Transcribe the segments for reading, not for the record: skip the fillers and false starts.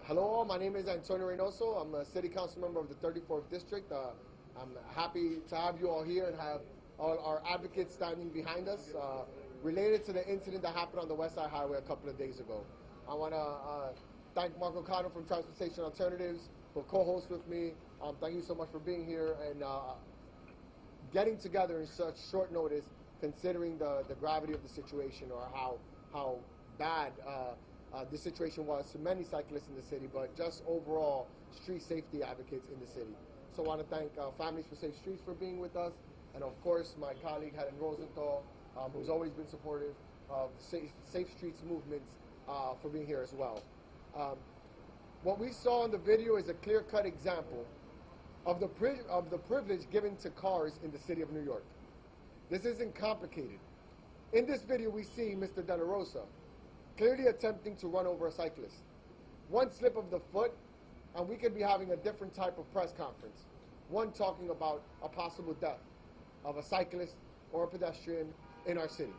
Hello, my name is Antonio Reynoso. I'm a city council member of the 34th District. I'm happy to have you all here and have all our advocates standing behind us related to the incident that happened on the West Side Highway a couple of days ago. I want to thank Marco Cotto from Transportation Alternatives who co-hosts with me. Thank you so much for being here and getting together in such short notice, considering the gravity of the situation or how bad the situation was to many cyclists in the city, but just overall street safety advocates in the city. So I want to thank Families for Safe Streets for being with us, and of course my colleague Helen Rosenthal, who's always been supportive of the Safe Streets movements, for being here as well. What we saw in the video is a clear-cut example of the privilege given to cars in the city of New York. This isn't complicated. In this video we see Mr. De La Rosa clearly attempting to run over a cyclist. One slip of the foot and we could be having a different type of press conference. One talking about a possible death of a cyclist or a pedestrian in our city.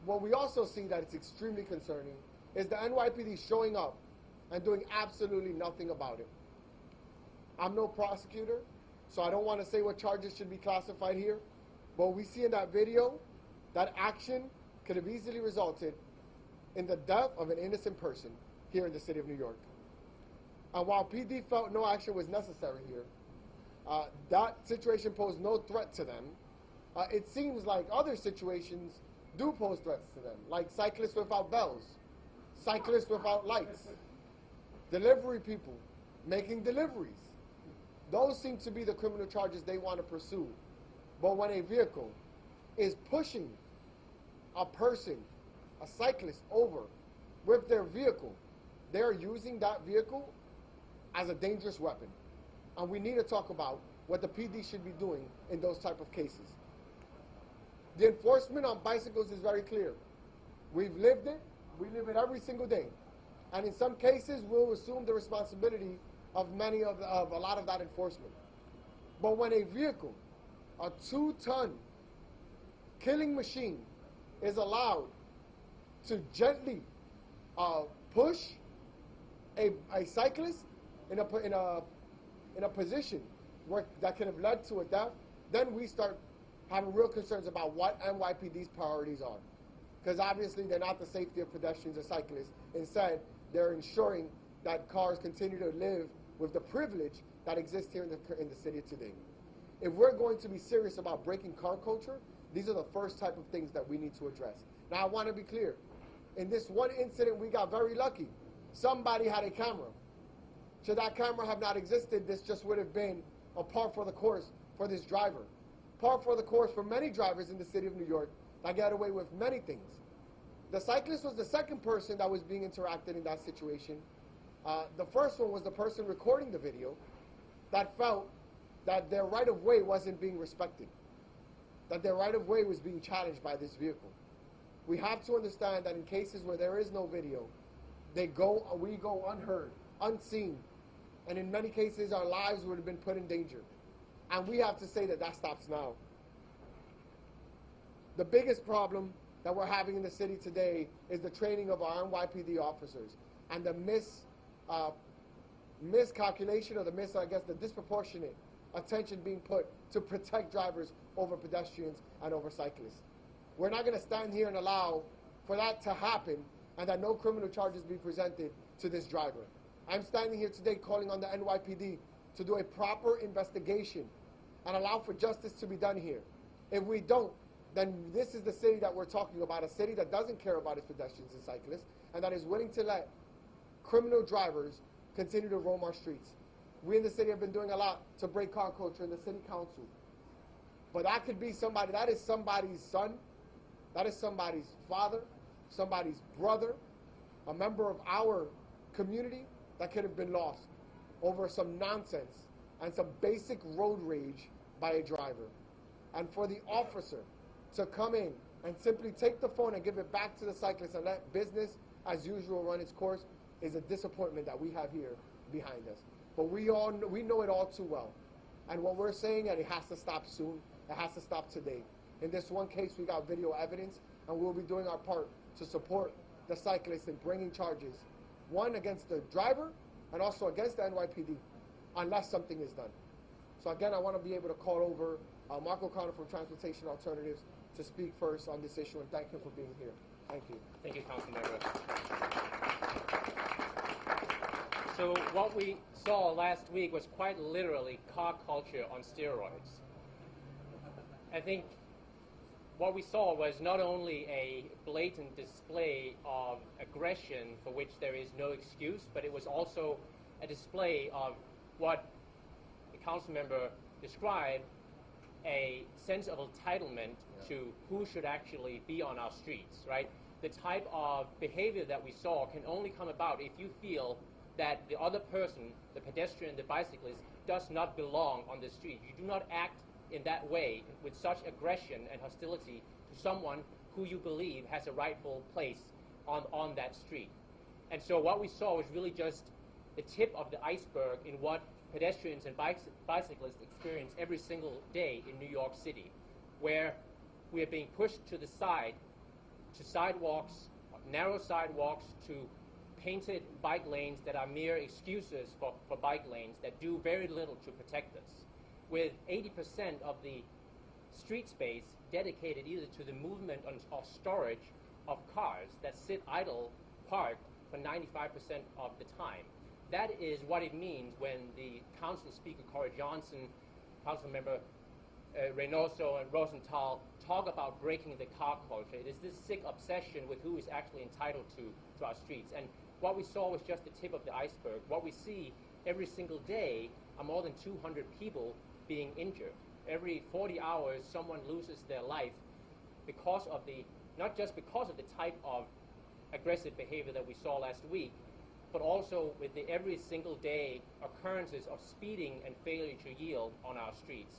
What we also see that it's extremely concerning is the NYPD showing up and doing absolutely nothing about it. I'm no prosecutor, so I don't want to say what charges should be classified here, but we see in that video that action could have easily resulted in the death of an innocent person here in the city of New York. And while PD felt no action was necessary here, that situation posed no threat to them. It seems like other situations do pose threats to them, like cyclists without bells, cyclists without lights, delivery people making deliveries. Those seem to be the criminal charges they want to pursue. But when a vehicle is pushing a person, a cyclist, over with their vehicle, they are using that vehicle as a dangerous weapon. And we need to talk about what the PD should be doing in those type of cases. The enforcement on bicycles is very clear. We've lived it, we live it every single day. And in some cases, we'll assume the responsibility of a lot of that enforcement. But when a vehicle, a 2-ton killing machine, is allowed to gently push a cyclist in a position that could have led to a death, then we start having real concerns about what NYPD's priorities are. Because obviously they're not the safety of pedestrians or cyclists. Instead, they're ensuring that cars continue to live with the privilege that exists here in the city today. If we're going to be serious about breaking car culture, these are the first type of things that we need to address. Now, I want to be clear. In this one incident, we got very lucky. Somebody had a camera. Should that camera have not existed, this just would have been a par for the course for this driver. Par for the course for many drivers in the city of New York that get away with many things. The cyclist was the second person that was being interacted in that situation. The first one was the person recording the video that felt that their right-of-way wasn't being respected, that their right-of-way was being challenged by this vehicle. We have to understand that in cases where there is no video, we go unheard, unseen, and in many cases our lives would have been put in danger. And we have to say that stops now. The biggest problem that we're having in the city today is the training of our NYPD officers and the miscalculation or the disproportionate attention being put to protect drivers over pedestrians and over cyclists. We're not going to stand here and allow for that to happen and that no criminal charges be presented to this driver. I'm standing here today calling on the NYPD to do a proper investigation and allow for justice to be done here. If we don't, then this is the city that we're talking about, a city that doesn't care about its pedestrians and cyclists and that is willing to let criminal drivers continue to roam our streets. We in the city have been doing a lot to break car culture in the city council. But that could be somebody, that is somebody's son, that is somebody's father, somebody's brother, a member of our community that could have been lost over some nonsense and some basic road rage by a driver. And for the officer to come in and simply take the phone and give it back to the cyclist and let business as usual run its course is a disappointment that we have here behind us. But we know it all too well. And what we're saying that it has to stop soon, it has to stop today. In this one case, we got video evidence, and we'll be doing our part to support the cyclists in bringing charges one, against the driver, and also against the NYPD, unless something is done. So again, I want to be able to call over Mark O'Connor from Transportation Alternatives to speak first on this issue, and thank him for being here. Thank you. Thank you, Councilmember. So what we saw last week was quite literally car culture on steroids. I think what we saw was not only a blatant display of aggression for which there is no excuse, but it was also a display of what the council member described, a sense of entitlement to who should actually be on our streets, right? The type of behavior that we saw can only come about if you feel that the other person, the pedestrian, the bicyclist, does not belong on the street. You do not act in that way with such aggression and hostility to someone who you believe has a rightful place on that street. And so what we saw was really just the tip of the iceberg in what pedestrians and bicyclists experience every single day in New York City, where we are being pushed to the side, to sidewalks, narrow sidewalks, to painted bike lanes that are mere excuses for bike lanes that do very little to protect us, with 80% of the street space dedicated either to the movement or storage of cars that sit idle, parked for 95% of the time. That is what it means when the Council Speaker Cora Johnson, Council Member Reynoso and Rosenthal talk about breaking the car culture. It is this sick obsession with who is actually entitled to our streets. And what we saw was just the tip of the iceberg. What we see every single day are more than 200 people being injured. Every 40 hours, someone loses their life because of not just because of the type of aggressive behavior that we saw last week, but also with the every single day occurrences of speeding and failure to yield on our streets.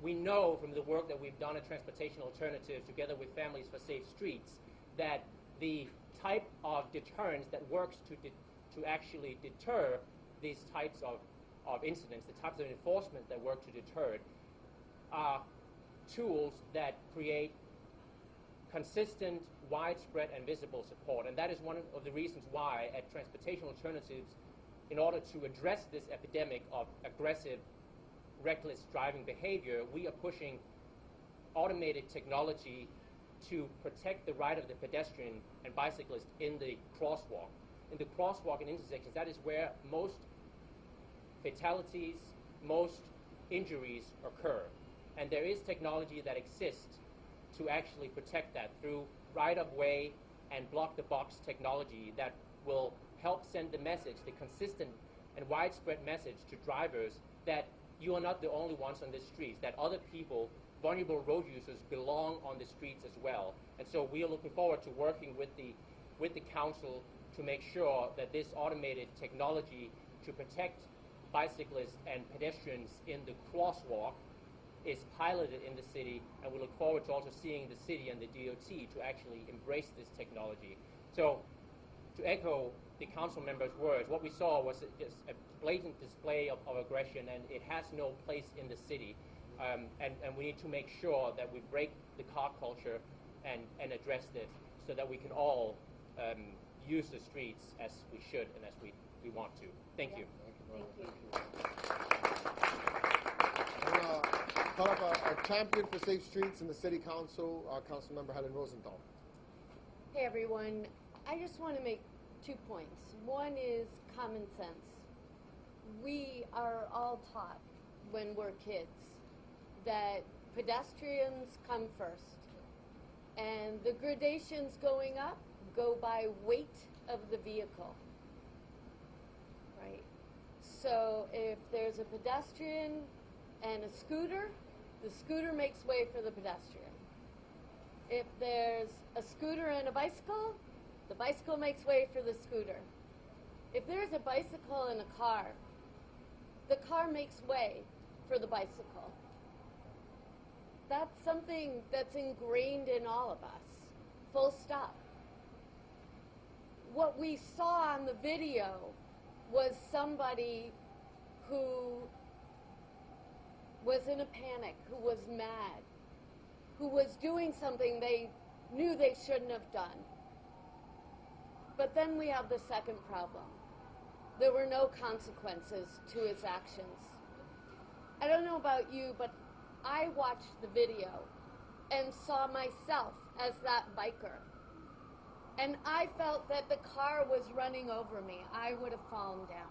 We know from the work that we've done at Transportation Alternatives together with Families for Safe Streets that the type of deterrence that works to actually deter these types of incidents, the types of enforcement that work to deter it, are tools that create consistent, widespread, and visible support. And that is one of the reasons why at Transportation Alternatives, in order to address this epidemic of aggressive, reckless driving behavior, we are pushing automated technology to protect the right of the pedestrian and bicyclist in the crosswalk. In the crosswalk and intersections, that is where most fatalities, most injuries occur. And there is technology that exists to actually protect that through right-of-way and block-the-box technology that will help send the message, the consistent and widespread message to drivers that you are not the only ones on the streets, that other people, vulnerable road users, belong on the streets as well. And so we are looking forward to working with the council to make sure that this automated technology to protect bicyclists and pedestrians in the crosswalk is piloted in the city, and we look forward to also seeing the city and the DOT to actually embrace this technology. So to echo the council member's words, what we saw was just a blatant display of aggression, and it has no place in the city. And we need to make sure that we break the car culture and address this so that we can all use the streets as we should and as we want to. Thank you. Thank you. Call up our champion for safe streets in the city council, our council member Helen Rosenthal. Hey everyone, I just want to make 2 points. One is common sense. We are all taught when we're kids that pedestrians come first, and the gradations going up go by weight of the vehicle, right? So if there's a pedestrian and a scooter, the scooter makes way for the pedestrian. If there's a scooter and a bicycle, the bicycle makes way for the scooter. If there's a bicycle and a car, the car makes way for the bicycle. That's something that's ingrained in all of us, full stop. What we saw on the video was somebody who was in a panic, who was mad, who was doing something they knew they shouldn't have done. But then we have the second problem. There were no consequences to his actions. I don't know about you, but I watched the video and saw myself as that biker. And I felt that the car was running over me. I would have fallen down.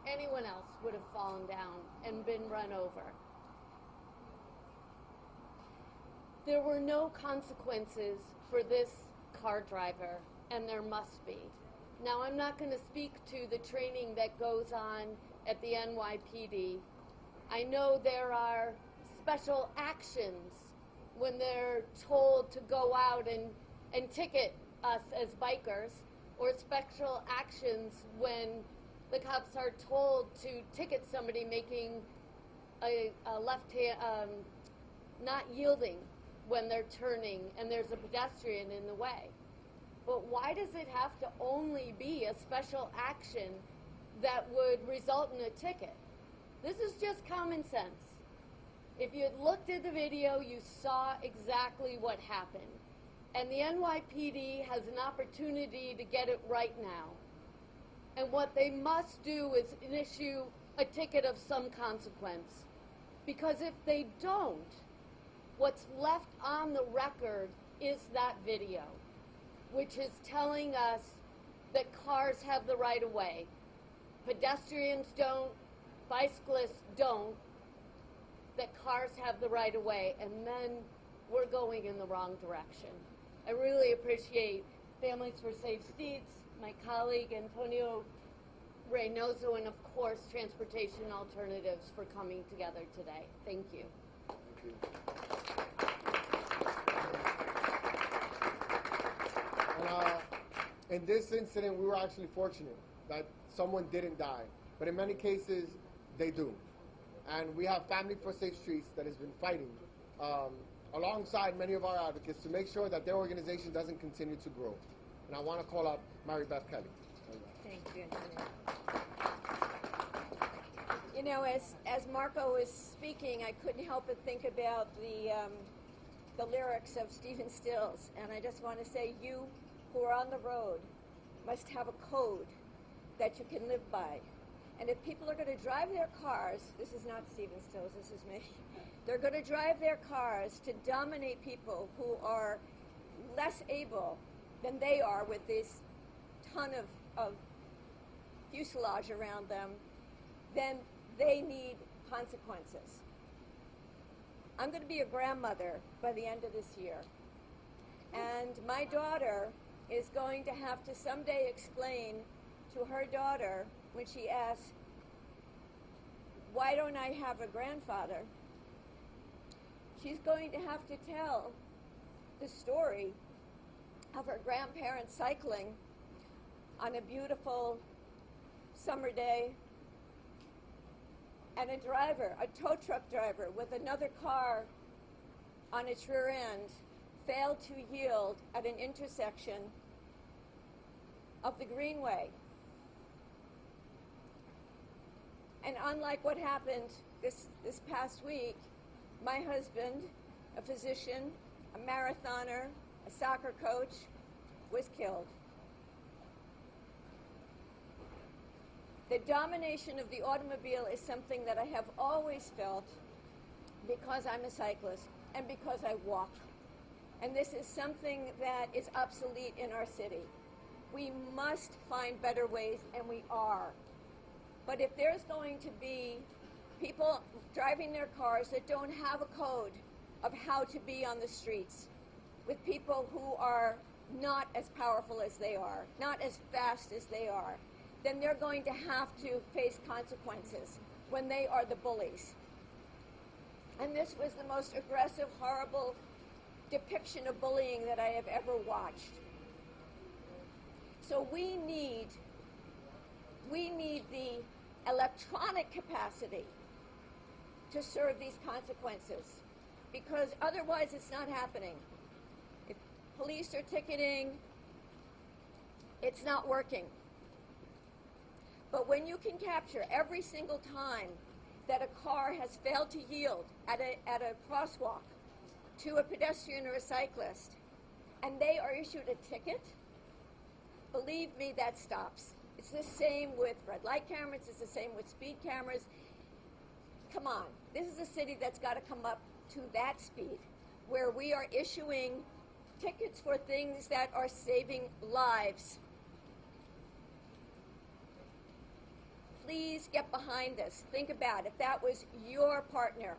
Anyone else would have fallen down and been run over. There were no consequences for this car driver, and there must be. Now, I'm not going to speak to the training that goes on at the NYPD. I know there are special actions when they're told to go out and ticket us as bikers, or special actions when the cops are told to ticket somebody making a left hand, not yielding when they're turning and there's a pedestrian in the way. But why does it have to only be a special action that would result in a ticket? This is just common sense. If you had looked at the video, you saw exactly what happened. And the NYPD has an opportunity to get it right now. And what they must do is issue a ticket of some consequence. Because if they don't, what's left on the record is that video, which is telling us that cars have the right of way. Pedestrians don't, bicyclists don't, that cars have the right of way, and then we're going in the wrong direction. I really appreciate Families for Safe Streets, my colleague Antonio Reynoso, and of course Transportation Alternatives for coming together today. Thank you. Thank you. And, in this incident, we were actually fortunate that someone didn't die. But in many cases, they do. And we have Family for Safe Streets that has been fighting alongside many of our advocates to make sure that their organization doesn't continue to grow. And I want to call up Mary Beth Kelly. Thank you, Antonio. You know, as Marco was speaking, I couldn't help but think about the lyrics of Stephen Stills. And I just want to say, you who are on the road must have a code that you can live by. And if people are going to drive their cars, this is not Stephen Stills, this is me. They're going to drive their cars to dominate people who are less able than they are with this ton of fuselage around them, then they need consequences. I'm going to be a grandmother by the end of this year. And my daughter is going to have to someday explain to her daughter when she asks, why don't I have a grandfather? She's going to have to tell the story of her grandparents cycling on a beautiful summer day, and a driver, a tow truck driver with another car on its rear end, failed to yield at an intersection of the Greenway. And unlike what happened this past week, my husband, a physician, a marathoner, a soccer coach, was killed. The domination of the automobile is something that I have always felt because I'm a cyclist and because I walk. And this is something that is obsolete in our city. We must find better ways, and we are. But if there's going to be people driving their cars that don't have a code of how to be on the streets, with people who are not as powerful as they are, not as fast as they are, then they're going to have to face consequences when they are the bullies. And this was the most aggressive, horrible depiction of bullying that I have ever watched. So we need the electronic capacity to serve these consequences, because otherwise it's not happening. If police are ticketing, it's not working. But when you can capture every single time that a car has failed to yield at a crosswalk to a pedestrian or a cyclist, and they are issued a ticket, believe me, that stops. It's the same with red light cameras. It's the same with speed cameras. Come on. This is a city that's got to come up to that speed, where we are issuing tickets for things that are saving lives. Please get behind this. Think about if that was your partner,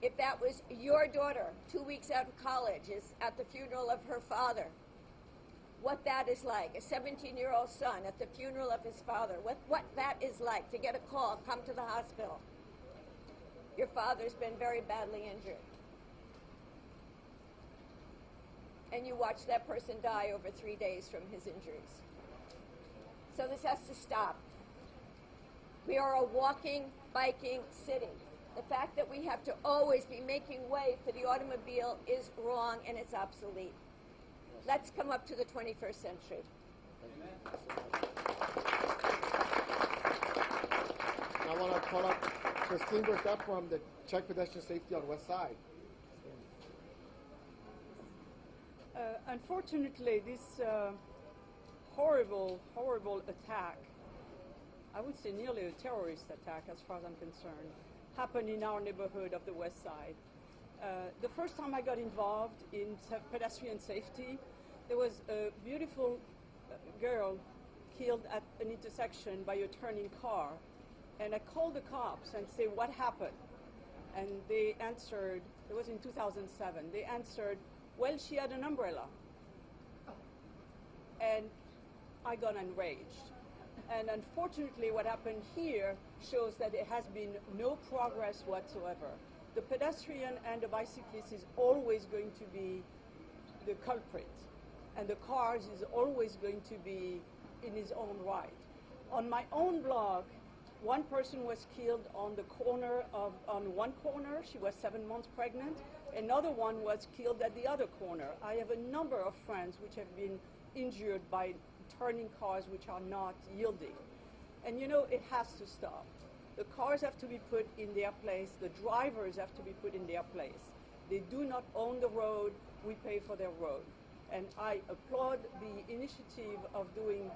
if that was your daughter, 2 weeks out of college, is at the funeral of her father. What that is like. A 17-year-old son at the funeral of his father. What that is like to get a call, come to the hospital. Your father's been very badly injured. And you watch that person die over 3 days from his injuries. So this has to stop. We are a walking, biking city. The fact that we have to always be making way for the automobile is wrong and it's obsolete. Let's come up to the 21st century. I want to call up Christine Burkett from the Check Pedestrian Safety on West Side. Unfortunately, this horrible attack, I would say nearly a terrorist attack as far as I'm concerned, happened in our neighborhood of the West Side. The first time I got involved in pedestrian safety, there was a beautiful girl killed at an intersection by a turning car. And I called the cops and said, what happened? And they answered, it was in 2007, they answered, well, she had an umbrella. And I got enraged. And unfortunately, what happened here shows that there has been no progress whatsoever. The pedestrian and the bicyclist is always going to be the culprit. And the cars is always going to be in his own right. On my own block, one person was killed on one corner. She was 7 months pregnant. Another one was killed at the other corner. I have a number of friends which have been injured by turning cars which are not yielding. And you know, it has to stop. The cars have to be put in their place. The drivers have to be put in their place. They do not own the road. We pay for their road. And I applaud the initiative of doing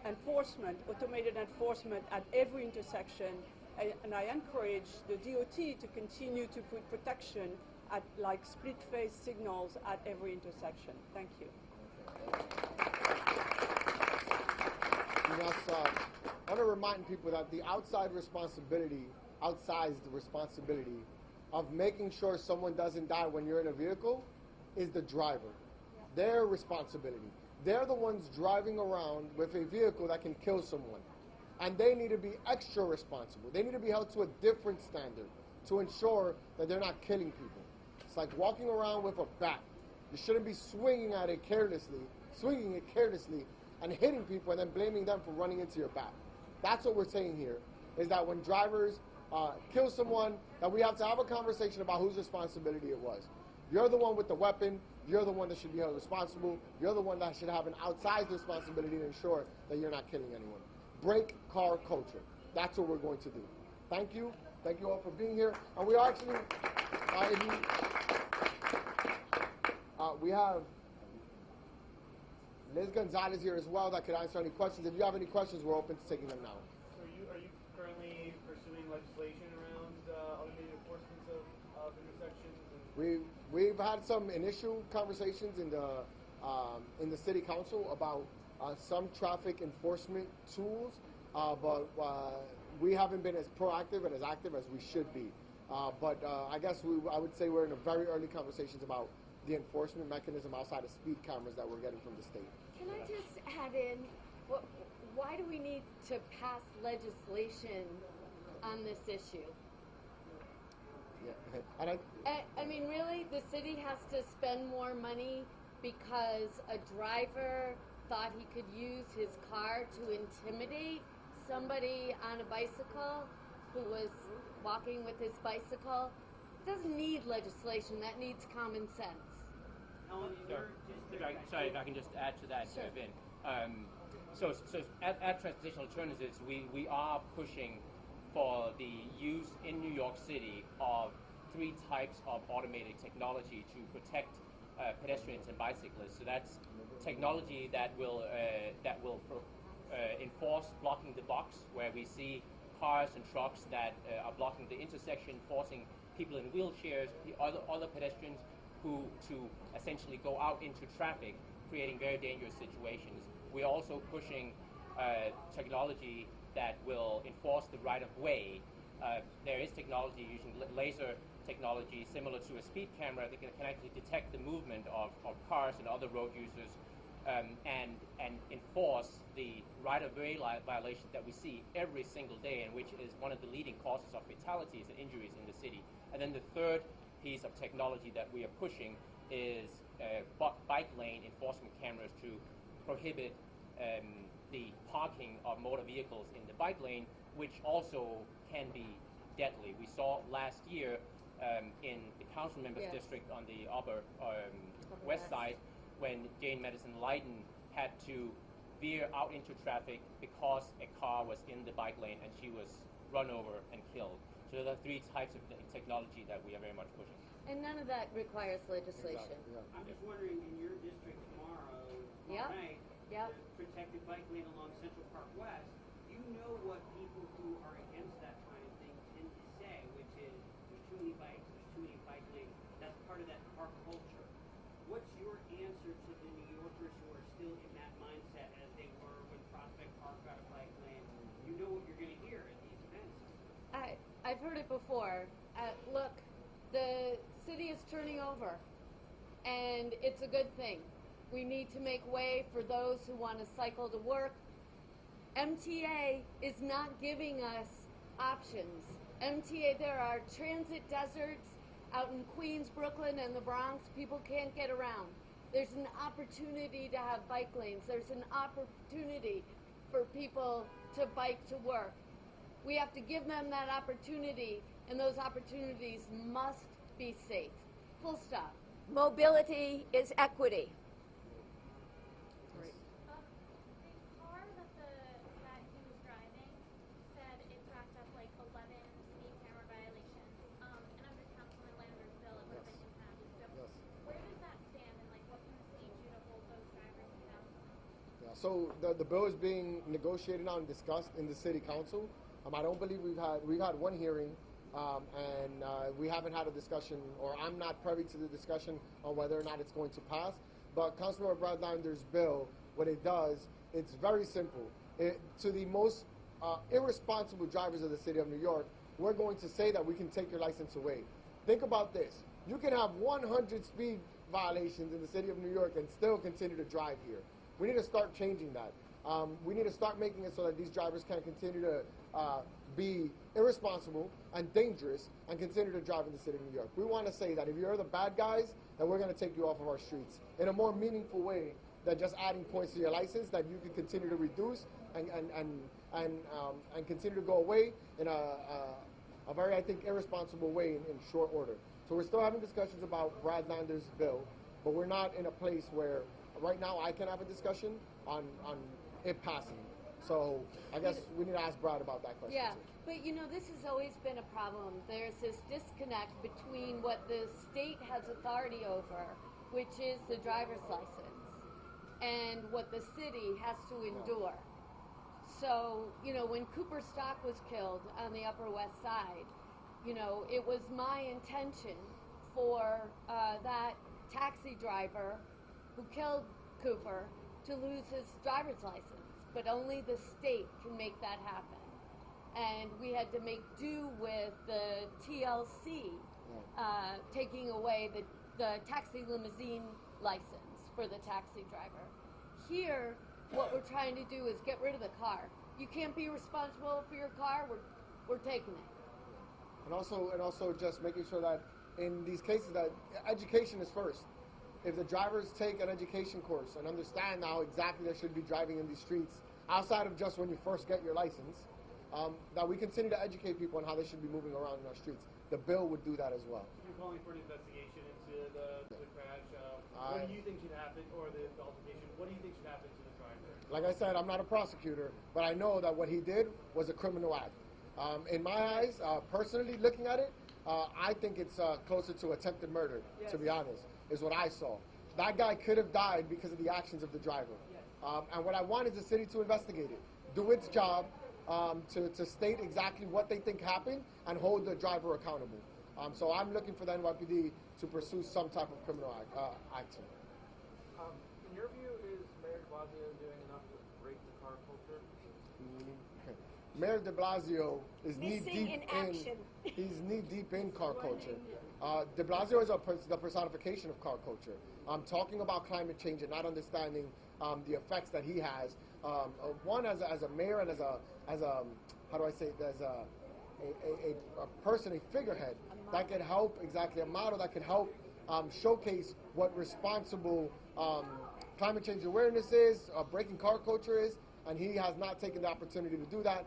enforcement, automated enforcement at every intersection. And I encourage the DOT to continue to put protection at like split-phase signals at every intersection. Thank you. I want to remind people that the outsized responsibility of making sure someone doesn't die when you're in a vehicle is the driver. Their responsibility. They're the ones driving around with a vehicle that can kill someone. And they need to be extra responsible. They need to be held to a different standard to ensure that they're not killing people. It's like walking around with a bat. You shouldn't be swinging it carelessly and hitting people and then blaming them for running into your back. That's what we're saying here, is that when drivers kill someone, that we have to have a conversation about whose responsibility it was. You're the one with the weapon. You're the one that should be held responsible. You're the one that should have an outsized responsibility to ensure that you're not killing anyone. Break car culture. That's what we're going to do. Thank you. Thank you all for being here. And we are actually, we have Liz Gonzalez here as well that could answer any questions. If you have any questions, we're open to taking them now. So are you currently pursuing legislation around automated enforcement of intersections? And We've had some initial conversations in the city council about some traffic enforcement tools, but we haven't been as proactive and as active as we should be. But I guess I would say we're in a very early conversations about the enforcement mechanism outside of speed cameras that we're getting from the state. Can I just add in, why do we need to pass legislation on this issue? Yeah. And I mean, really, the city has to spend more money because a driver thought he could use his car to intimidate somebody on a bicycle who was walking with his bicycle. It doesn't need legislation. That needs common sense. Sorry, if I can just add to that, Sure. Vin. So at Transportation Alternatives, we are pushing for the use in New York City of 3 types of automated technology to protect pedestrians and bicyclists. So that's technology that will enforce blocking the box, where we see cars and trucks that are blocking the intersection, forcing people in wheelchairs, other pedestrians to essentially go out into traffic, creating very dangerous situations. We're also pushing technology that will enforce the right-of-way. There is technology using laser technology similar to a speed camera that can actually detect the movement of cars and other road users, and enforce the right-of-way violations that we see every single day, and which is one of the leading causes of fatalities and injuries in the city. And then the third piece of technology that we are pushing is bike lane enforcement cameras to prohibit the parking of motor vehicles in the bike lane, which also can be deadly. We saw last year in the council members district on the upper west side, when Jane Madison Leiden had to veer out into traffic because a car was in the bike lane and she was run over and killed. So there are three types of technology that we are very much pushing. And none of that requires legislation. Exactly, yeah. I'm just wondering, in your district tomorrow night, the protected bike lane along Central Park West, you know what people who are against that kind of thing tend to say, which is there's too many bikes, there's too many bike lanes. That's part of that park culture. What's your answer to the New Yorkers who are still in that mindset as they were when Prospect Park got a bike lane? You know what you're going to hear at these events. I've heard it before. Look, the city is turning over, and it's a good thing. We need to make way for those who want to cycle to work. MTA is not giving us options. MTA, there are transit deserts out in Queens, Brooklyn, and the Bronx. People can't get around. There's an opportunity to have bike lanes. There's an opportunity for people to bike to work. We have to give them that opportunity, and those opportunities must be safe. Full stop. Mobility is equity. The car that he was driving said it racked up like 11 speed camera violations. And under Councilman Lander's bill, it would have been impounded. So where does that stand, and like what can the city do to hold those drivers accountable? Yeah, so the bill is being negotiated now and discussed in the city council. I don't believe we've had one hearing, and we haven't had a discussion, or I'm not privy to the discussion on whether or not it's going to pass. But Councilor Brad Lander's bill, what it does, it's very simple. To the most irresponsible drivers of the city of New York, we're going to say that we can take your license away. Think about this. You can have 100 speed violations in the city of New York and still continue to drive here. We need to start changing that. We need to start making it so that these drivers can continue to be irresponsible and dangerous and continue to drive in the city of New York. We want to say that if you're the bad guys, then we're going to take you off of our streets in a more meaningful way than just adding points to your license that you can continue to reduce and continue to go away in a very, I think, irresponsible way in short order. So we're still having discussions about Brad Lander's bill, but we're not in a place where right now I can have a discussion on it passing. So I guess we need to ask Brad about that question. Yeah, too. but you know, this has always been a problem. There's this disconnect between what the state has authority over, which is the driver's license, and what the city has to endure. So, you know, when Cooper Stock was killed on the Upper West Side, you know, it was my intention for that taxi driver who killed Cooper to lose his driver's license. But only the state can make that happen. And we had to make do with the TLC taking away the taxi limousine license for the taxi driver. Here, what we're trying to do is get rid of the car. You can't be responsible for your car, we're taking it. And also just making sure that in these cases that education is first. If the drivers take an education course and understand how exactly they should be driving in these streets, outside of just when you first get your license, that we continue to educate people on how they should be moving around in our streets. The bill would do that as well. You're calling for an investigation into the crash. What do you think should happen, or the altercation? What do you think should happen to the driver? Like I said, I'm not a prosecutor, but I know that what he did was a criminal act. In my eyes, personally looking at it, I think it's closer to attempted murder, to be honest. is what I saw. That guy could have died because of the actions of the driver. And what I want is the city to investigate it, do its job, to state exactly what they think happened and hold the driver accountable. So I'm looking for the NYPD to pursue some type of criminal action. In your view, is Mayor de Blasio doing enough to break the car culture? Mayor de Blasio is Missing in action. He's knee deep in car culture. De Blasio is the personification of car culture. Talking about climate change and not understanding the effects that he has. One as a mayor and as a how do I say it? As a person, a figurehead that could help, exactly, a model that could help showcase what responsible climate change awareness is, breaking car culture is, and he has not taken the opportunity to do that.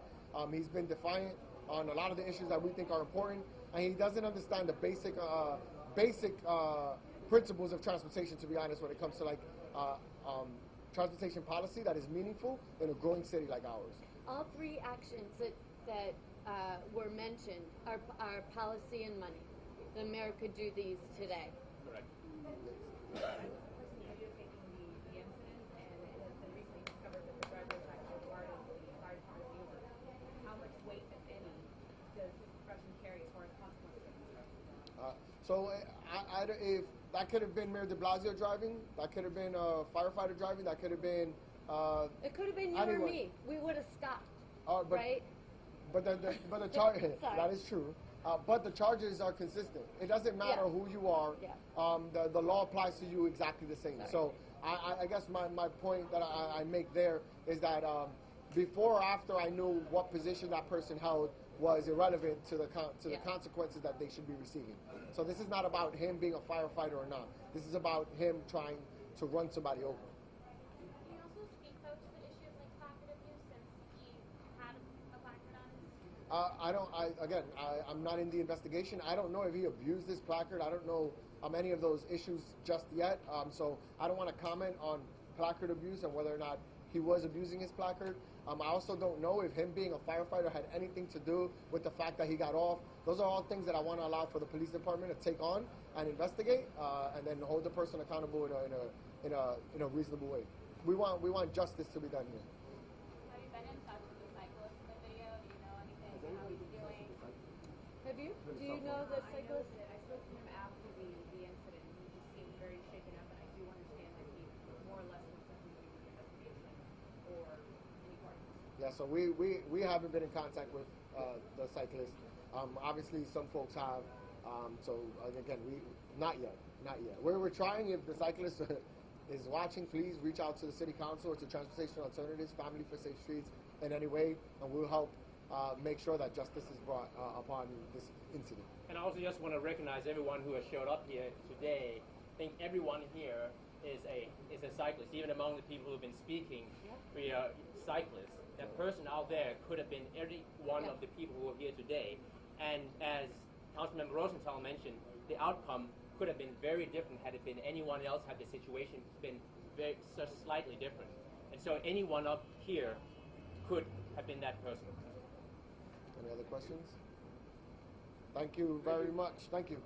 He's been defiant on a lot of the issues that we think are important, and he doesn't understand the basic principles of transportation, to be honest, when it comes to like transportation policy that is meaningful in a growing city like ours. All three actions that were mentioned are policy and money. The mayor could do these today. Correct. You're taking the incidents, and it has been recently discovered that the driver is actually part of the fire department user. How much weight, if any, does this profession carry as far as consequences? If that could have been Mayor de Blasio driving, that could have been a firefighter driving, that could have been It could have been you anyone. or me. We would have stopped, but, right? But the charge Sorry. that is true. But the charges are consistent. It doesn't matter Yeah. who you are. Yeah. The law applies to you exactly the same. Sorry. So I guess my point that I make there is that before or after I knew what position that person held was irrelevant to the consequences that they should be receiving. So this is not about him being a firefighter or not. This is about him trying to run somebody over. Can you also speak, though, to the issue of like placard abuse since he had a placard on his? I'm not in the investigation. I don't know if he abused this placard. I don't know any of those issues just yet. So I don't want to comment on placard abuse and whether or not he was abusing his placard. I also don't know if him being a firefighter had anything to do with the fact that he got off. Those are all things that I want to allow for the police department to take on and investigate, and then hold the person accountable in a reasonable way. We want justice to be done here. Have you been in touch with the cyclist in the video? Do you know anything? How he's doing? Have you? Do you know the cyclist? I spoke to him after the incident, and he just seemed very shaken up, and I do understand that he more or less wants something to do with the investigation or any part of this. Yeah, so we haven't been in contact with the cyclist. Obviously, some folks have. Again, not yet. We're trying. If the cyclist is watching, please reach out to the city council or to Transportation Alternatives, Family for Safe Streets in any way, and we'll help make sure that justice is brought upon this incident. And I also just want to recognize everyone who has showed up here today. I think everyone here is a cyclist. Even among the people who have been speaking, we are cyclists. That person out there could have been every one of the people who are here today. And as Councilmember Rosenthal mentioned, the outcome could have been very different had it been anyone else, had the situation been just slightly different. And so anyone up here could have been that person. Any other questions? Thank you very much. Thank you.